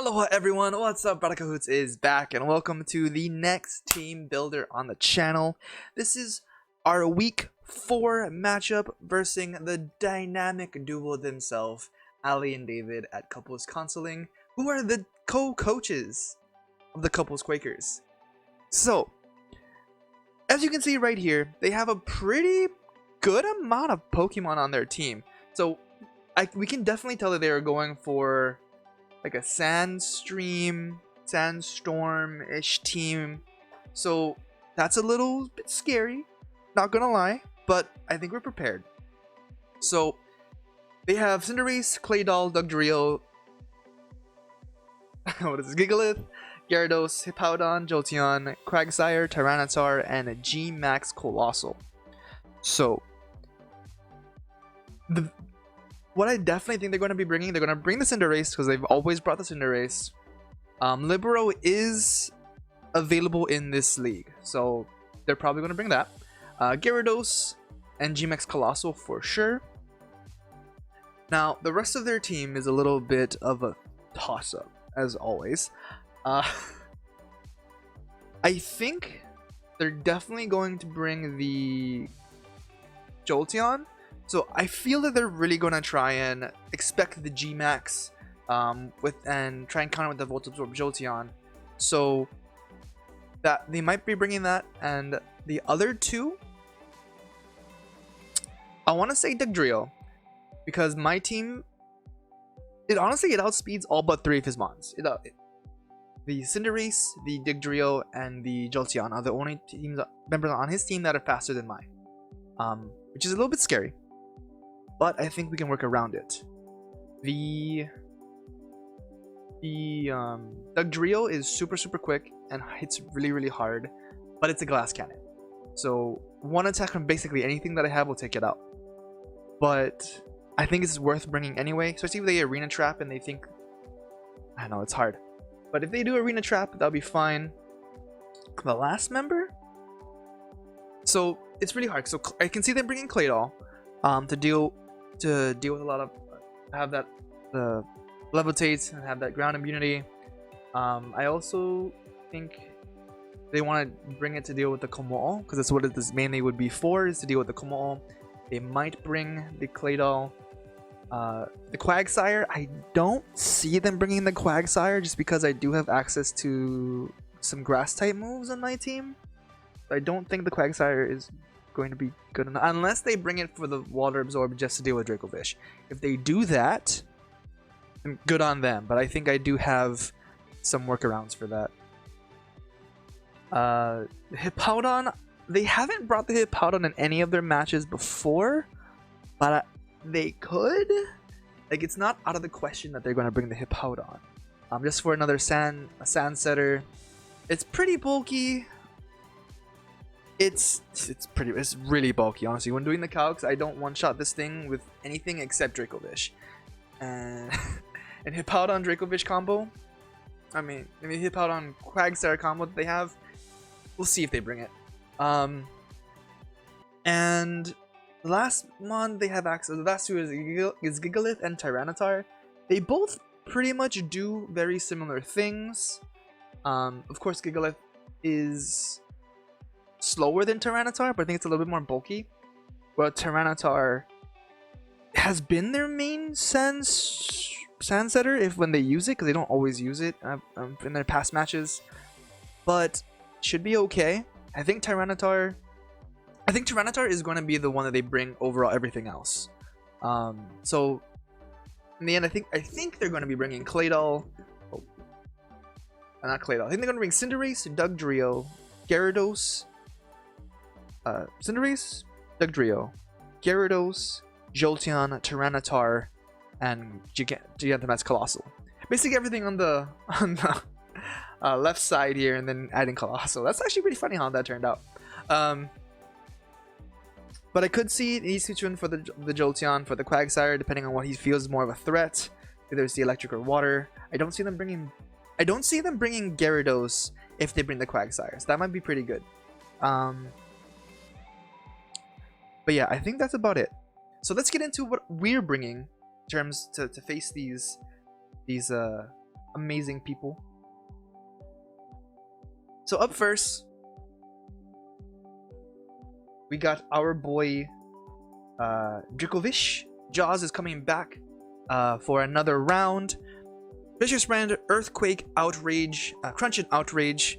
Aloha everyone, what's up? BraddahKahuutz is back and welcome to the next team builder on the channel. This is our week 4 matchup versus the dynamic duo themselves, Ali and David at Kommo'os Counseling, who are the co-coaches of the Kommo'os Quakers. So, as you can see right here, they have a pretty good amount of Pokemon on their team. So, we can definitely tell that they are going for like a sandstorm-ish team. So that's a little bit scary, not gonna lie, but I think we're prepared. So they have Cinderace, Claydol, Dugtrio, what is this? Gigalith, Gyarados, Hippowdon, Jolteon, Quagsire, Tyranitar, and G-Max Colossal. So what I definitely think they're going to be bringing, they're going to bring the Cinderace because they've always brought the Cinderace. Libero is available in this league, so they're probably going to bring that. Gyarados and G-Max Colossal for sure. Now, the rest of their team is a little bit of a toss-up, as always. I think they're definitely going to bring the Jolteon. So I feel that they're really going to try and expect the G-Max and try and counter with the Volt Absorb Jolteon. So that they might be bringing that. And the other two, I want to say Dugtrio, because my team, it outspeeds all but 3 of his mons. The Cinderace, the Dugtrio, and the Jolteon are the only members on his team that are faster than mine, which is a little bit scary. But I think we can work around it. The Dugtrio is super quick and hits really hard, but it's a glass cannon. So one attack from basically anything that I have will take it out. But I think it's worth bringing anyway, especially if they arena trap and they think, I know it's hard. But if they do arena trap, that'll be fine. The last member? So it's really hard. So I can see them bringing Claydol to deal with a lot of have that levitate and have that ground immunity. I also think they want to bring it to deal with the Kommo'os, because that's what it mainly would be for, is to deal with the Kommo'os. They might bring the Claydol. The Quagsire, I don't see them bringing the Quagsire just because I do have access to some grass type moves on my team. I don't think the Quagsire is going to be good enough unless they bring it for the water absorb just to deal with Dracovish. If they do that, good on them, but I think I do have some workarounds for that. Hippowdon, they haven't brought the Hippowdon in any of their matches before, but they could. Like, it's not out of the question that they're going to bring the Hippowdon just for another sand setter. It's pretty bulky. It's really bulky, honestly. When doing the calcs, I don't one-shot this thing with anything except Dracovish. And Hippowdon Dracovish combo, I mean Hippowdon Quagsire combo that they have, we'll see if they bring it. And the last one they have access, the last two is Gigalith and Tyranitar. They both pretty much do very similar things. Of course, Gigalith is slower than Tyranitar, but I think it's a little bit more bulky. But Tyranitar has been their main sand setter when they use it, because they don't always use it in their past matches. But should be okay. I think Tyranitar is going to be the one that they bring overall everything else. So in the end, I think they're going to be bringing Claydol. Oh, not Claydol. I think they're going to bring Cinderace, Dugtrio, Gyarados. Cinderace, Dugtrio, Gyarados, Jolteon, Tyranitar, and Gigantamax Colossal. Basically everything on the left side here, and then adding Colossal. That's actually pretty funny how that turned out. But I could see these switching for the Jolteon, for the Quagsire, depending on what he feels is more of a threat. Either it's the electric or water. I don't see them bringing Gyarados if they bring the Quagsire. So that might be pretty good. But yeah, I think that's about it. So let's get into what we're bringing in terms to face these amazing people. So up first, we got our boy Dracovish. Jaws is coming back for another round. Vicious Brand, Earthquake, Outrage, Crunch and Outrage,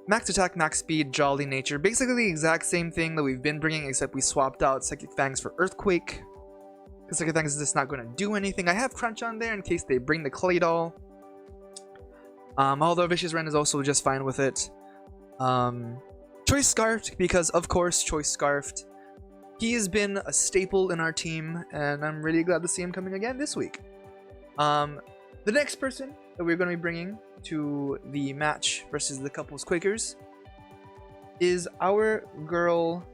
Max Attack, Max Speed, Jolly Nature. Basically the exact same thing that we've been bringing, except we swapped out Psychic Fangs for Earthquake. Because Psychic Fangs is just not going to do anything. I have Crunch on there in case they bring the Clay Doll. Although Vicious Brand is also just fine with it. Choice Scarfed, because of course Choice Scarfed. He has been a staple in our team, and I'm really glad to see him coming again this week. The next person that we're going to be bringing to the match versus the couples Quakers is our girl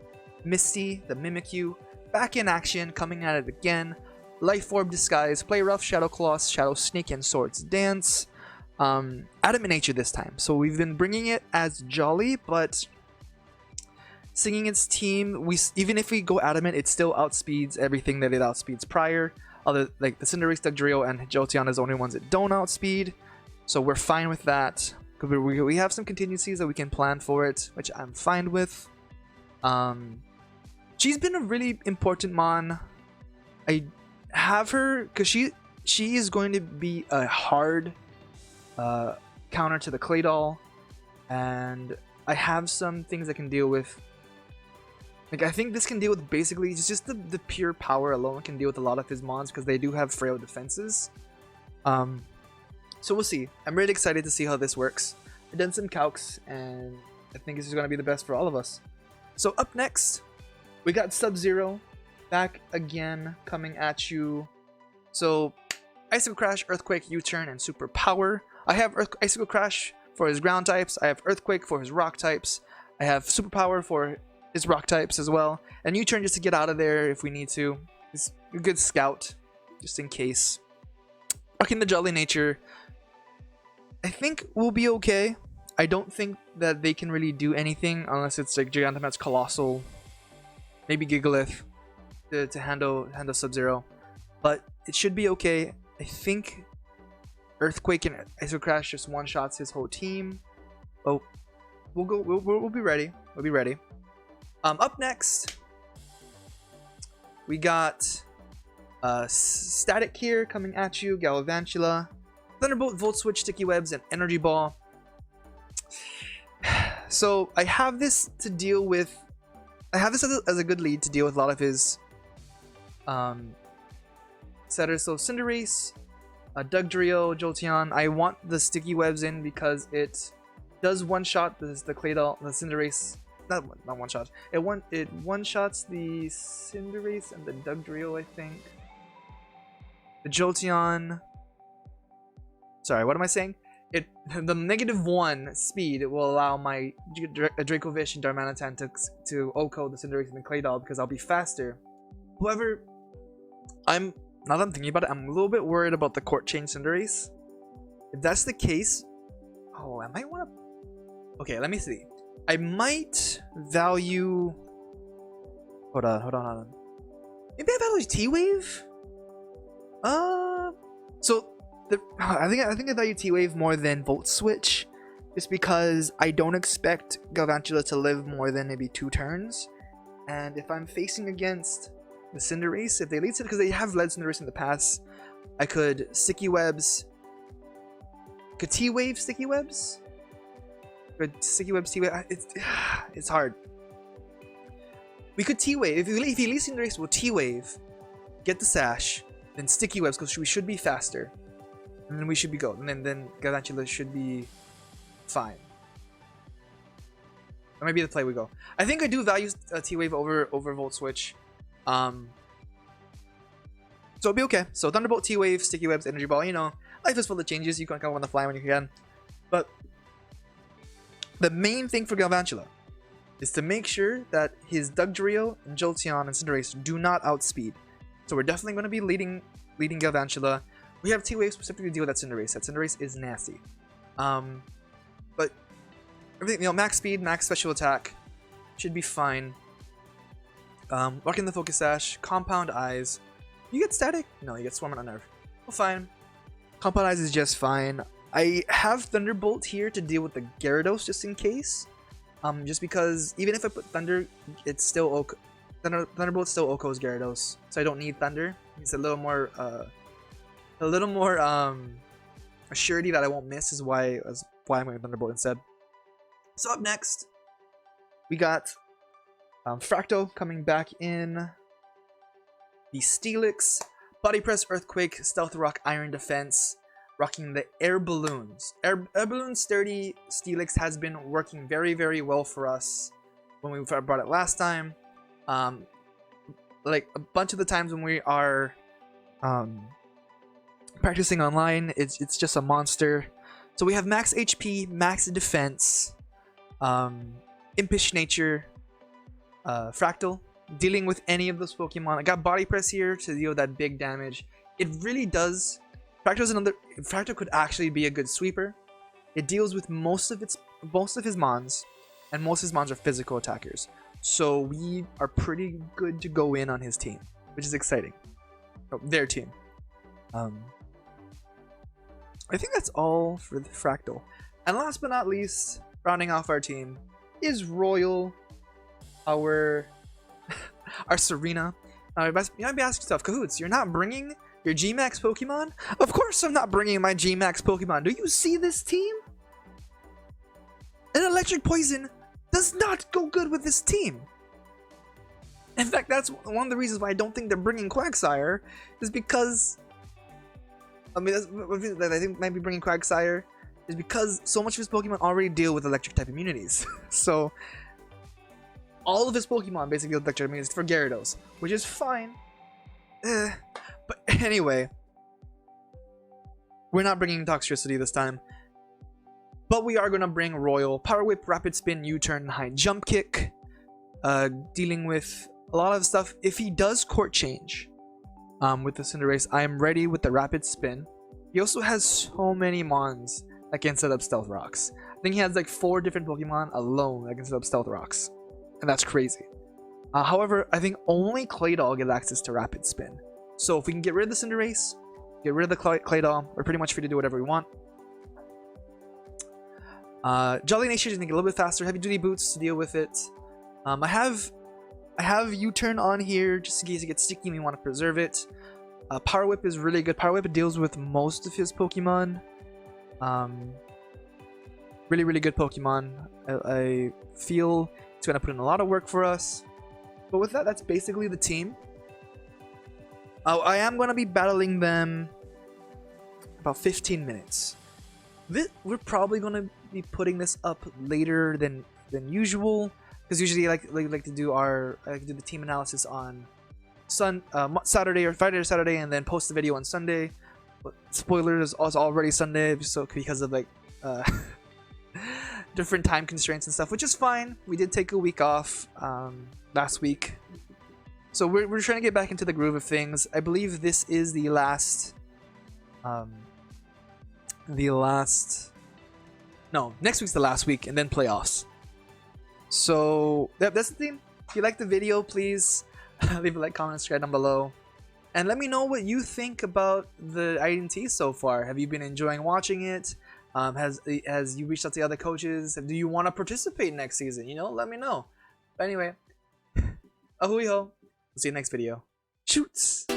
Misty, the Mimikyu, back in action, coming at it again. Life Orb Disguise, Play Rough, Shadow Claws, Shadow Sneak, and Swords Dance. Adamant Nature this time. So we've been bringing it as Jolly, but singing its team, even if we go Adamant, it still outspeeds everything that it outspeeds prior. Other like the Cinderace, Dugtrio, and Jolteon is the only ones that don't outspeed. So we're fine with that. We have some contingencies that we can plan for it, which I'm fine with. She's been a really important mon. I have her because she is going to be a hard counter to the Clay Doll, and I have some things I can deal with. Like, I think this can deal with basically just the pure power alone can deal with a lot of his mons because they do have frail defenses. So we'll see. I'm really excited to see how this works. I've done some calcs, and I think this is going to be the best for all of us. So up next, we got Sub-Zero back again, coming at you. So Icicle Crash, Earthquake, U-Turn, and Super Power. I have Icicle Crash for his ground types. I have Earthquake for his rock types. I have Super Power for his rock types as well. And U-Turn just to get out of there if we need to. It's a good scout, just in case. Rocking the Jolly Nature, I think we'll be okay. I don't think that they can really do anything unless it's like Gigantamax, Colossal, maybe Gigalith to handle Sub-Zero. But it should be okay. I think Earthquake and Icicle Crash just one-shots his whole team. Oh, we'll be ready. We'll be ready. Up next, we got Static here coming at you, Galvantula, Thunderbolt, Volt Switch, Sticky Webs, and Energy Ball. So I have this to deal with. I have this as a good lead to deal with a lot of his setters. So Cinderace, Dugtrio, Jolteon. I want the Sticky Webs in because it does one-shot the Clay Doll, the Cinderace. Not one shot. It one shots the Cinderace and the Dugtrio, I think. The Jolteon. Sorry, what am I saying? The -1 speed will allow my Dracovish and Darmanitan to OHKO the Cinderace and the Clay Doll because I'll be faster. However, now that I'm thinking about it, I'm a little bit worried about the Court Chain Cinderace. If that's the case, oh, I might want to. Okay, let me see. I might value. Hold on. Maybe I value T-Wave. So I think I value T-Wave more than Volt Switch, just because I don't expect Galvantula to live more than maybe 2 turns, and if I'm facing against the Cinderace, if they lead to, because they have led Cinderace in the past, I could Sticky Webs. Could T-Wave Sticky Webs? Good Sticky Webs, T-Wave. It's hard. We could T-Wave. If he leads Cinderace, we'll T-Wave, get the Sash, then Sticky Webs, because we should be faster. And then we should be go. And then Galvantula should be fine. Or maybe the play we go. I think I do value T-Wave over Volt Switch. So it'll be okay. So Thunderbolt, T-Wave, Sticky Webs, Energy Ball. You know, life is full of changes. You can come on the fly when you can. But the main thing for Galvantula is to make sure that his Dugtrio, and Jolteon, and Cinderace do not outspeed. So we're definitely going to be leading Galvantula. We have T-Wave specifically to deal with that Cinderace. That Cinderace is nasty. But everything, you know, max speed, max special attack should be fine. Rocking the Focus Sash, Compound Eyes. You get Static? No, you get Swarm and Unnerve. Well, fine. Compound Eyes is just fine. I have Thunderbolt here to deal with the Gyarados just in case. Just because even if I put Thunder, it's still OK. Thunderbolt's still Oko's Gyarados, so I don't need Thunder. It's a little more a surety that I won't miss is why I'm going Thunderbolt instead. So up next, we got Fractal coming back in. The Steelix, Body Press, Earthquake, Stealth Rock, Iron Defense, rocking the Air Balloons. Air Balloon Sturdy Steelix has been working very, very well for us when we brought it last time. Like a bunch of the times when we are practicing online, it's just a monster. So we have max HP, max defense, impish nature, Fractal, dealing with any of those Pokemon. I got Body Press here to deal with that big damage. It really does. Fractal could actually be a good sweeper. It deals with most of his mons, and most of his mons are physical attackers. So we are pretty good to go in on his team, which is exciting. Oh, their team. I think that's all for the Fractal. And last but not least, rounding off our team is Royal, our Serena. You might be asking yourself, Kahoots, you're not bringing your G-Max Pokemon? Of course I'm not bringing my G-Max Pokemon. Do you see this team? An Electric Poison does not go good with this team. In fact, that's one of the reasons why I don't think they're bringing Quagsire, is because... I mean, that's one thing that I think might be bringing Quagsire, is because so much of his Pokemon already deal with Electric type immunities. So, all of his Pokemon basically have Electric immunities for Gyarados, which is fine. But anyway, we're not bringing Toxtricity this time. But we are going to bring Royal, Power Whip, Rapid Spin, U-Turn, High Jump Kick. Dealing with a lot of stuff. If he does Court Change with the Cinderace, I am ready with the Rapid Spin. He also has so many Mons that can set up Stealth Rocks. I think he has like 4 different Pokemon alone that can set up Stealth Rocks. And that's crazy. However, I think only Claydol gets access to Rapid Spin. So if we can get rid of the Cinderace, get rid of the Claydol, we're pretty much free to do whatever we want. Jolly Nature is going to get a little bit faster. Heavy Duty Boots to deal with it. I have U-Turn on here just in case it gets sticky and we want to preserve it. Power Whip is really good. Power Whip deals with most of his Pokemon. Really, really good Pokemon. I feel it's going to put in a lot of work for us. But with that, that's basically the team. I am going to be battling them about 15 minutes. We're probably going to be putting this up later than usual, because usually I like to do the team analysis on Saturday or Friday or Saturday, and then post the video on Sunday. But spoilers, it's already Sunday, so because of like different time constraints and stuff, which is fine. We did take a week off last week, so we're trying to get back into the groove of things. I believe this is the last. No, next week's the last week, and then playoffs. So that's the thing. If you like the video, please leave a like, comment, subscribe down below, and let me know what you think about the INT so far. Have you been enjoying watching it? Has you reached out to the other coaches? Do you want to participate next season? You know, let me know. But anyway, ahui ho. We'll see you next video. Shoots.